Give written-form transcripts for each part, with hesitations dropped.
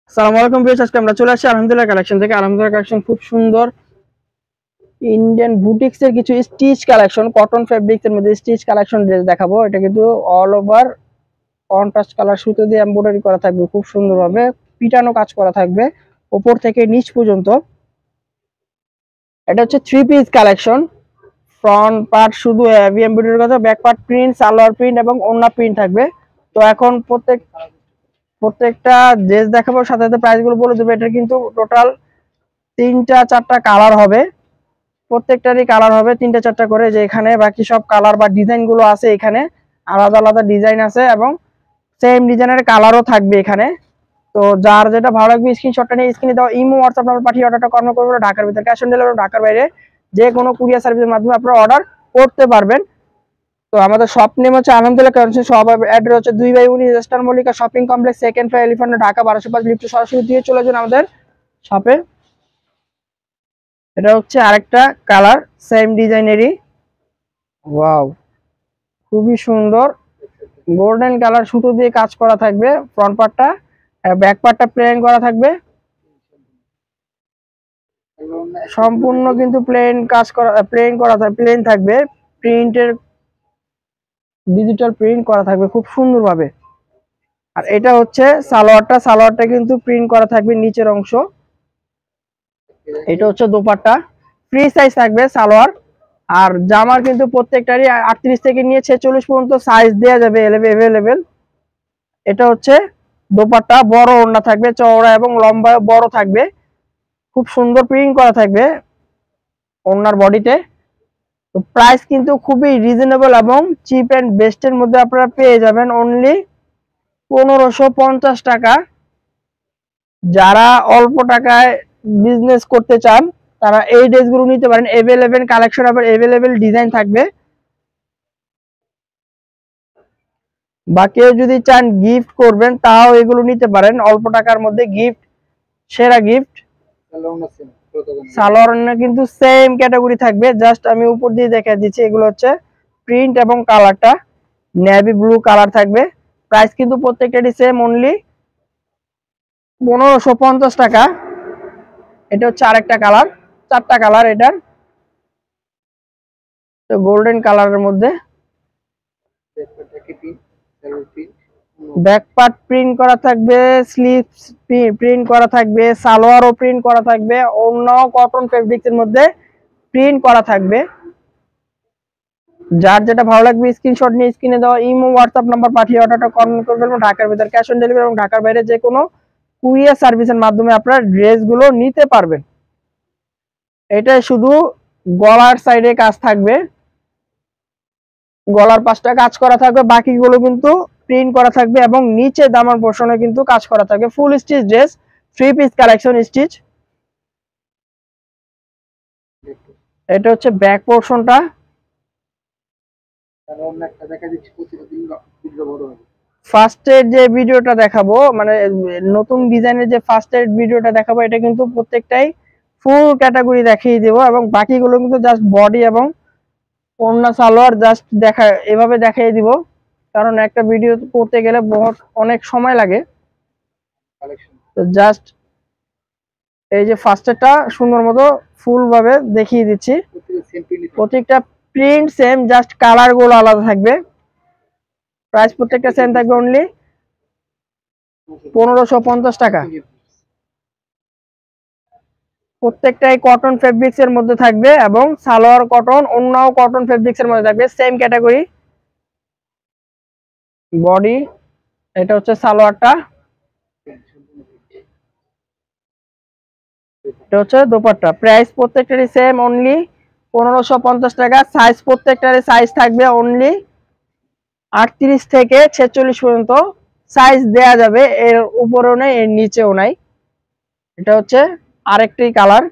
আসসালামু আলাইকুম ভিউয়ার্স, আজকে আমরা চলে আসছি আলহামদুলিল্লাহ কালেকশন থেকে। আলহামদুলিল্লাহ কালেকশন খুব সুন্দর ইন্ডিয়ান বুটিক্স এর কিছু স্টিচ কালেকশন, কটন ফেব্রিক্স এর মধ্যে স্টিচ কালেকশন ড্রেস দেখাবো। এটা কিন্তু অল ওভার কন্ট্রাস্ট কালার সুতো দিয়ে এমব্রয়ডারি করা থাকবে, খুব সুন্দরভাবে পিটানো কাজ করা থাকবে উপর থেকে নিচ পর্যন্ত। এটা হচ্ছে three piece collection. Front part শুধু হেভি এমব্রয়ডারি করা, back part print, salwar print এবং ওড়না প্রিন্ট থাকবে। তো এখন প্রত্যেকটা ড্রেস দেখাবো, সাথে সাথে প্রাইস গুলো বলে দেবো। এটা কিন্তু টোটাল তিনটা চারটা কালার হবে, প্রত্যেকটারই কালার হবে তিনটা চারটা করে। যে এখানে বাকি সব কালার বা ডিজাইন গুলো আছে, এখানে আলাদা আলাদা ডিজাইন আছে এবং সেম ডিজাইনের কালারও থাকবে এখানে। তো যার যেটা ভালো লাগবে স্ক্রিনশটটা নিয়ে স্ক্রিনে দাও ইমো হোয়াটসঅ্যাপ নাম্বার পাঠিয়ে অর্ডারটা কনফার্ম করবে। ঢাকার ভিতরে ক্যাশ অন ডেলিভারি, ঢাকার বাইরে যে কোনো কুরিয়ার সার্ভিসের মাধ্যমে আপনারা অর্ডার করতে পারবেন। তো আমাদের শপ নেম হচ্ছে আলহামদুলিল্লাহ কালেকশন। শপ অ্যাড্রেস হচ্ছে 2/19 eastern Mallika shopping Complex, second floor, elephant road, Dhaka 1205। লিফটে সরাসরি দিয়ে চলে যান আমাদের শপে। এটা হচ্ছে আরেকটা কালার সেম ডিজাইনেরই। ওয়াও, খুবই সুন্দর গোল্ডেন কালার সুতো দিয়ে কাজ করা থাকবে ফ্রন্ট পার্টটা, ব্যাক পার্টটা প্লেন করা থাকবে সম্পূর্ণ, কিন্তু প্লেন কাজ করা, প্লেন থাকবে। প্রিন্টের ডিজিটাল প্রিন্ট করা থাকবে খুব সুন্দরভাবে। আর এটা হচ্ছে সালোয়ারটা কিন্তু প্রিন্ট করা থাকবে নিচের অংশ। এটা হচ্ছে দোপাট্টা, ফ্রি সাইজ থাকবে সালোয়ার। আর জামার কিন্তু প্রত্যেকটারই 38 থেকে নিয়ে 46 পর্যন্ত সাইজ দেওয়া যাবে অ্যাভেলেবেল। এটা হচ্ছে দোপাট্টা, বড় ওড়না থাকবে, চওড়া এবং লম্বা বড় থাকবে, খুব সুন্দর প্রিন্ট করা থাকবে ওড়নার বডিতে। তো প্রাইস কিন্তু খুবই রিজনেবল এবং চিপ এন্ড বেস্টের মধ্যে আপনারা পেয়ে যাবেন অনলি 1550 টাকা। যারা অল্প টাকায় বিজনেস করতে চান তারা এই ড্রেসগুলো নিতে পারেন। অ্যাভেলেবেল কালেকশন, আবার অ্যাভেলেবেল ডিজাইন থাকবে। বা কেউ যদি চান গিফট করবেন তাও এগুলো নিতে পারেন অল্প টাকার মধ্যে। গিফট, সেরা গিফট। সালোয়ার কিন্তু সেম ক্যাটাগরি থাকবে, জাস্ট আমি উপর দিয়ে দেখা দিচ্ছি। এগুলো হচ্ছে প্রিন্ট এবং কালারটা নেভি ব্লু কালার থাকবে। প্রাইস কিন্তু প্রত্যেকটারই সেম, অনলি 1550 টাকা। এটা হচ্ছে আরেকটা কালার, চারটা কালার এটার। তো গোল্ডেন কালারের মধ্যে ব্যাক পার্ট প্রিন্ট করা থাকবে, স্লিভস প্রিন্ট করা থাকবে, সালোয়ারও প্রিন্ট করা থাকবে, অন্য কটন ফেব্রিক্স এর মধ্যে প্রিন্ট করা থাকবে। যার যেটা ভালো লাগবে স্ক্রিনশট নিয়ে স্ক্রিনে দেওয়া ইমো হোয়াটসঅ্যাপ নাম্বার পাঠিয়ে অর্ডারটা কনফার্ম করবেন। ঢাকার ভিতরে ক্যাশ অন ডেলিভারি এবং ঢাকার বাইরে যে কোনো কুরিয়ার সার্ভিসের মাধ্যমে আপনারা ড্রেসগুলো নিতে পারবেন। এটা শুধু গলার সাইডে কাজ থাকবে, গলার পাশটা কাজ করা থাকবে, বাকিগুলো কিন্তু প্রিন্ট করা থাকবে এবং নিচে দামান পোর্শনে কিন্তু কাজ করা থাকবে। ফুল stitch dress, three piece collection stitch. এটা হচ্ছে ব্যাক পোর্শনটা। ফার্স্টের যে ভিডিওটা দেখাবো, মানে নতুন ডিজাইনের যে ফার্স্টের ভিডিওটা দেখাবো, এটা কিন্তু প্রত্যেকটাই ফুল ক্যাটাগরি দেখিয়ে দেবো এবং বাকিগুলো কিন্তু জাস্ট বডি এবং ওড়না সালোয়ার জাস্ট দেখা এভাবে দেখিয়ে দিব, কারণ একটা ভিডিও করতে গেলে অনেক সময় লাগে। তো জাস্ট এই যে ফার্স্টেরটা সুন্দর মতো ফুল ভাবে দেখিয়ে দিচ্ছি। প্রত্যেকটা প্রিন্ট সেম, জাস্ট কালার গুলো আলাদা থাকবে। প্রাইস প্রত্যেকটা সেম থাকবে, অনলি 1550 টাকা। প্রত্যেকটাই কটন ফেব্রিক্স এর মধ্যে থাকবে এবং সালোয়ার কটন, অন্যও কটন ফেব্রিক্স এর মধ্যে থাকবে, সেম ক্যাটাগরি বডি। এটা হচ্ছে সালোয়ারটা, এটা হচ্ছে দোপাট্টা। প্রাইস প্রত্যেকটারই সেম, অনলি 1550 টাকা। সাইজ প্রত্যেকটারই সাইজ থাকবে অনলি 38 থেকে 46 পর্যন্ত সাইজ দেয়া যাবে, এর উপরেও নাই এর নিচেও নাই। এটা হচ্ছে আরেকটি কালার,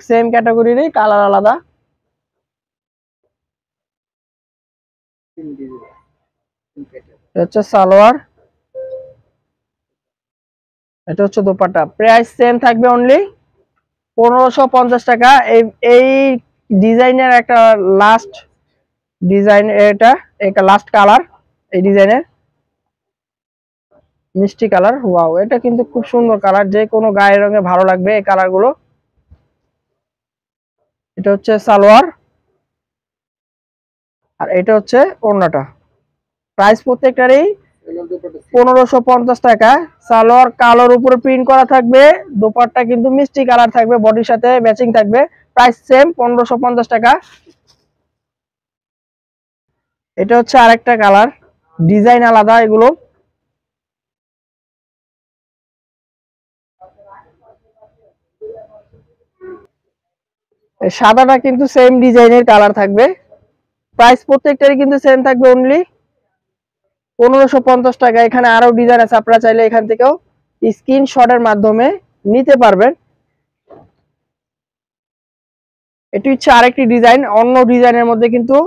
সেম ক্যাটাগরিরই কালার আলাদা। এটা হচ্ছে সালোয়ার, এটা হচ্ছে দোপাট্টা। প্রাইস সেম থাকবে অনলি 1550 টাকা। এই ডিজাইনের একটা লাস্ট ডিজাইন, এটা লাস্ট কালার এই ডিজাইনের। মিষ্টি কালার, ওয়াও এটা কিন্তু খুব সুন্দর কালার, যে কোনো গায়ের রঙে ভালো লাগবে এই কালার গুলো। এটা হচ্ছে সালোয়ার, আর এটা হচ্ছে ওড়নাটা। প্রাইস প্রত্যেকটারই 1550 টাকা। সালোয়ার কালোর উপরে প্রিন্ট করা থাকবে, দোপাট্টা কিন্তু মিষ্টি কালার থাকবে, বডির সাথে ম্যাচিং থাকবে। প্রাইস সেম 1550 টাকা। এটা হচ্ছে আরেকটা কালার, ডিজাইন আলাদা এগুলো। সাদাটা কিন্তু সেম ডিজাইনের কালার থাকবে। প্রাইস প্রত্যেকটারই কিন্তু সেম থাকবে, অনলি 1550 টাকা। এখানে আরো ডিজাইন আছে, আপনারা চাইলে এখান থেকেও স্ক্রিনশটের মাধ্যমে নিতে পারবেন। এটি হচ্ছে আরেকটি ডিজাইন, অন্য ডিজাইনের মধ্যে কিন্তু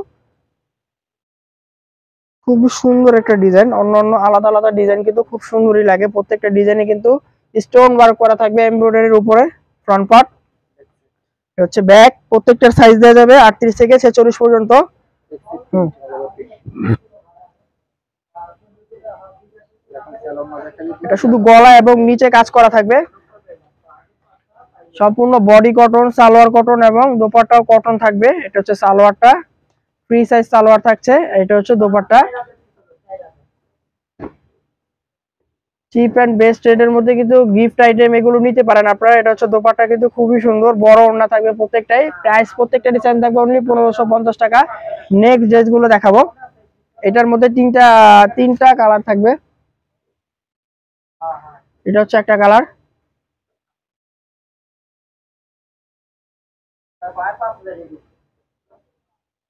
খুব সুন্দর একটা ডিজাইন। অন্য অন্য আলাদা আলাদা ডিজাইন কিন্তু খুব সুন্দরই লাগে। প্রত্যেকটা ডিজাইনে কিন্তু স্টোন ওয়ার্ক করা থাকবে এমব্রয়ডারির উপরে। ফ্রন্ট পার্ট হচ্ছে ব্যাক, প্রত্যেকটার সাইজ দেওয়া যাবে 38 থেকে 46 পর্যন্ত। এটা শুধু গলা এবং নিচে কাজ করা থাকবে। সম্পূর্ণ বডি কটন, সালোয়ার কটন এবং দোপাট্টাও কটন থাকবে। এটা হচ্ছে সালোয়ারটা, ফ্রি সাইজ সালোয়ার থাকছে। এটা হচ্ছে দোপাট্টা। চিপ এন্ড বেস্ট রেটের মধ্যে কিন্তু গিফট আইটেম এগুলো নিতে পারেন আপনারা। এটা হচ্ছে দোপাট্টা, কিন্তু খুবই সুন্দর, বড় ওড়না থাকবে প্রত্যেকটাই। প্রাইস প্রত্যেকটা ডিজাইন থাকবে অনলি 1550 টাকা। নেক্সট ড্রেসগুলো দেখাবো। এটার মধ্যে তিনটা কালার থাকবে। এটা হচ্ছে একটা কালার,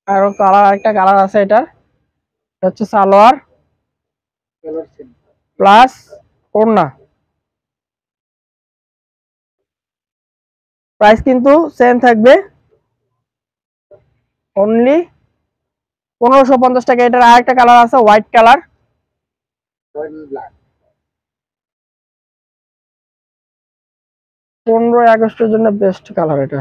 আর কালার একটা কালার আছে। এটা হচ্ছে সালোয়ার প্লাস ওড়না। প্রাইস কিন্তু সেম থাকবে, অনলি 1550 টাকা। এটার আরেকটা কালার আছে, হোয়াইট কালার। 15ই আগস্টের জন্য বেস্ট কালার এটা।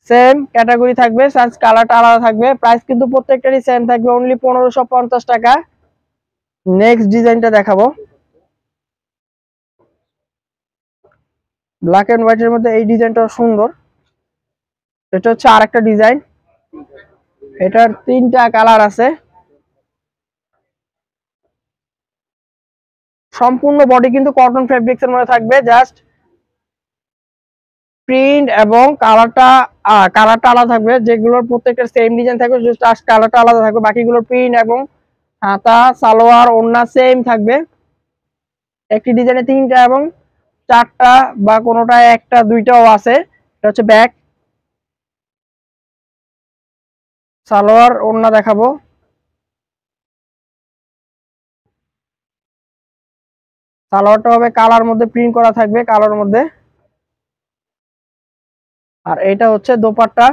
সেম ক্যাটাগরি থাকবে, সাইজ কালারটা আলাদা থাকবে। প্রাইস কিন্তু প্রত্যেকটারই সেম থাকবে, অনলি 1550 টাকা। নেক্সট ডিজাইনটা দেখাবো, ব্ল্যাক এন্ড হোয়াইটের মধ্যে এই ডিজাইনটা সুন্দর। এটা হচ্ছে আরেকটা ডিজাইন, এটার তিনটা কালার আছে। সম্পূর্ণ বডি কিন্তু কটন ফেব্রিক্স এর মধ্যে থাকবে, জাস্ট প্রিন্ট এবং কালারটা আলাদা থাকবে। যেগুলোর প্রত্যেকটা সেম ডিজাইন থাকবে, জাস্ট কালারটা আলাদা থাকবে। বাকিগুলোর প্রিন্ট এবং হাতা, সালোয়ার, ওড়না সেম থাকবে। একটি ডিজাইনে তিনটা এবং চারটা বা কোনোটা একটা দুইটাও আছে। এটা হচ্ছে ব্যাক, সালোয়ার, ওড়না দেখাবো। সালোয়ারটা হবে কালার মধ্যে প্রিন্ট করা থাকবে, কালার মধ্যে। আর এটা হচ্ছে দোপাট্টা,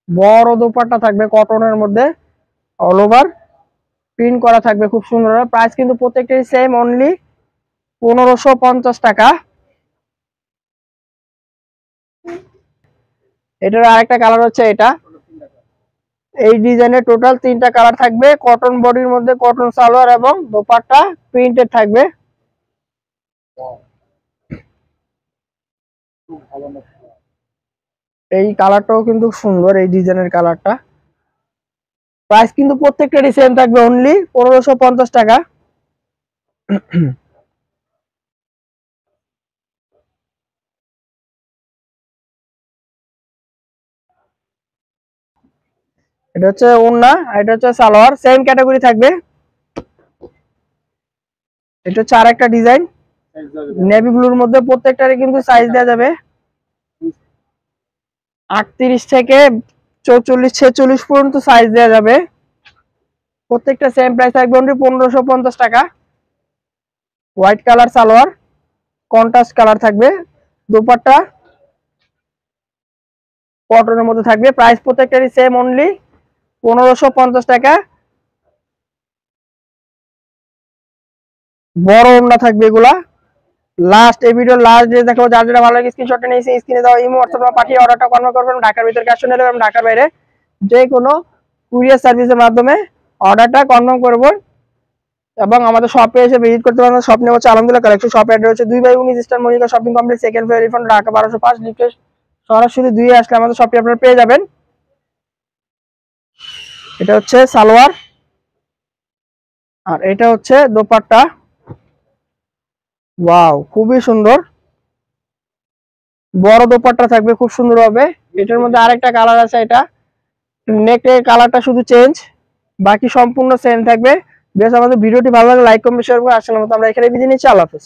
বড় দোপাট্টা থাকবে কটনের মধ্যে, অল ওভার প্রিন্ট করা থাকবে খুব সুন্দর। প্রাইস কিন্তু প্রত্যেকটাই সেম, অনলি 1550 টাকা। এটার আরেকটা কালার হচ্ছে এটা। এই ডিজাইনের টোটাল তিনটা কালার থাকবে, কটন বডির মধ্যে কটন সালোয়ার এবং দোপাট্টা প্রিন্টেড থাকবে। এই কালারটাও কিন্তু সুন্দর, এই ডিজাইনের কালারটা। প্রাইস কিন্তু প্রত্যেকটারই সেম থাকবে, অনলি 1550 টাকা। এটা হচ্ছে ওড়না, এটা হচ্ছে সালোয়ার, সেম ক্যাটাগরি থাকবে। এটা হচ্ছে আরেকটা ডিজাইন, নেভি ব্লুর মধ্যে। প্রত্যেকটারই কিন্তু সাইজ দেওয়া যাবে 38 থেকে 44 46 পর্যন্ত সাইজ দেওয়া যাবে। প্রত্যেকটা সেম প্রাইস থাকবে, অনলি 1550 টাকা। White colour salwar, contrast colour থাকবে, দোপাট্টা কটনের মধ্যে থাকবে। প্রাইস প্রত্যেকটারই সেম, অনলি 1550 টাকা। বড় ওড়না থাকবে এগুলা, লাস্ট এই ভিডিও লাস্ট যে দেখো, যার যেটা ভালো লাগে স্ক্রিনশটটা নিয়ে স্ক্রিনে দাও ইমো হোয়াটসঅ্যাপে পাঠিয়ে অর্ডারটা কনফার্ম করবেন। ঢাকার ভিতরে ক্যাশ অন ডেলিভারি এবং ঢাকার বাইরে যে কোনো কুরিয়ার সার্ভিসের মাধ্যমে অর্ডারটা কনফার্ম করব এবং আমাদের শপে এসে ভিজিট করতে পারেন। শপ নেম হচ্ছে আলহামদুলিল্লাহ কালেকশন। শপ অ্যাড্রেস হচ্ছে 2/19 Eastern Monica Shopping Complex, second floor, refund, Dhaka 1205। লিফটের সরাসরি 2 এ আসলে আমাদের শপে আপনারা পেয়ে যাবেন। এটা হচ্ছে সালোয়ার আর এটা হচ্ছে দোপাট্টা। ওয়াও, খুবই সুন্দর বড় দোপাট্টা থাকবে, খুব সুন্দর হবে। এটার মধ্যে আরেকটা কালার আছে, এটা নেকের কালারটা শুধু চেঞ্জ, বাকি সম্পূর্ণ সেম থাকবে। বেশ, আমাদের ভিডিওটি ভালো লাগলে লাইক কমেন্ট শেয়ার করে। আসলে আমরা এখানে বিদায় নিচ্ছি। আল্লাহ হাফেজ।